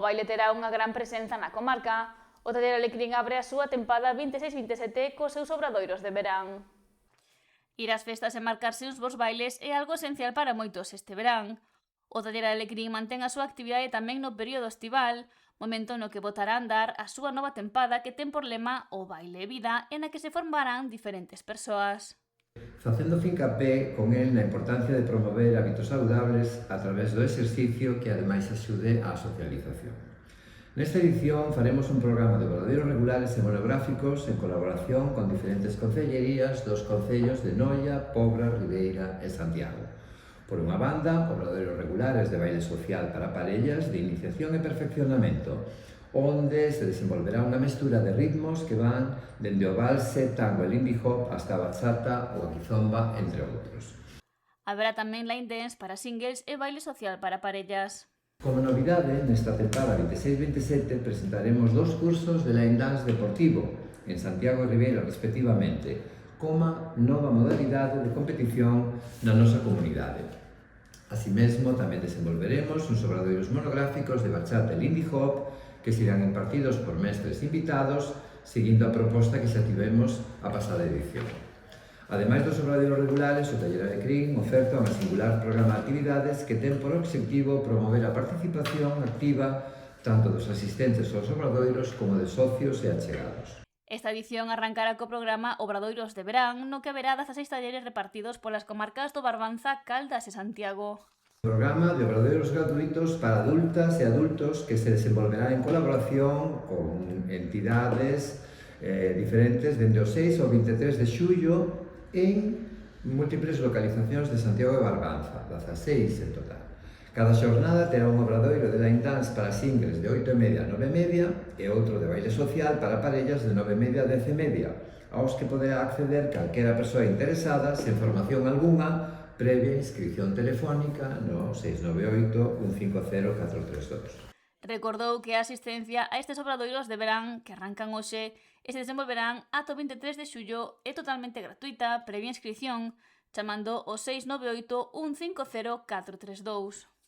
baile terá unha gran presenza na comarca. O taller Alecrín abre a súa tempada 26-27 cos seus obradoiros de verán. Ir ás festas e marcarse uns bons bailes é algo esencial para moitos este verán. O taller Alecrín mantén a súa actividade tamén no período estival, momento no que botará a andar a súa nova tempada que ten por lema o baile e vida, e na que se formarán diferentes persoas. Facendo fincapé con el na importancia de promover hábitos saludables a través do exercicio que ademais axude á socialización. Nesta edición faremos un programa de obradoiros regulares e monográficos en colaboración con diferentes concellerías dos concellos de Noia, Pobra, Ribeira e Santiago. Por unha banda, obradoiros regulares de baile social para parellas de iniciación e perfeccionamento, onde se desenvolverá unha mestura de ritmos que van dende o valse, tango e lindy hop hasta a bachata ou a kizomba, entre outros. Haberá tamén line dance para singles e baile social para parellas. Como novidade, nesta tempada 26-27 presentaremos 2 cursos de line dance deportivo en Santiago e Ribeira respectivamente, como nova modalidade de competición na nosa comunidade. Así mesmo, tamén desenvolveremos uns obradoiros monográficos de bachata e lindy hop que serán impartidos por mestres invitados seguindo a proposta que xa tivemos a pasada edición. Ademais dos obradoiros regulares, o taller Alecrín oferta unha singular programa de actividades que ten por obxectivo promover a participación activa tanto dos asistentes aos obradoiros como de socios e achegados. Esta edición arrancará co programa Obradoiros de Verán, no que haberá 16 talleres repartidos polas comarcas do Barbanza, Caldas e Santiago. Programa de obradoiros gratuitos para adultas e adultos que se desenvolverá en colaboración con entidades diferentes dende o 6 ao 23 de xullo en múltiples localizacións de Santiago e Barbanza, 16 en total. Cada xornada terá un obradoiro de line dance para singles de 8:30 a 9:30 e outro de baile social para parellas de 9:30 a 10:30, aos que poderá acceder calquera persoa interesada sen formación algunha previa inscripción telefónica no 698 150 432. Recordou que a asistencia a estes obradoiros de verán que arrancan hoxe e se desenvolverán ata o 23 de xullo é totalmente gratuita, previa inscripción, chamando ao 698 150 432.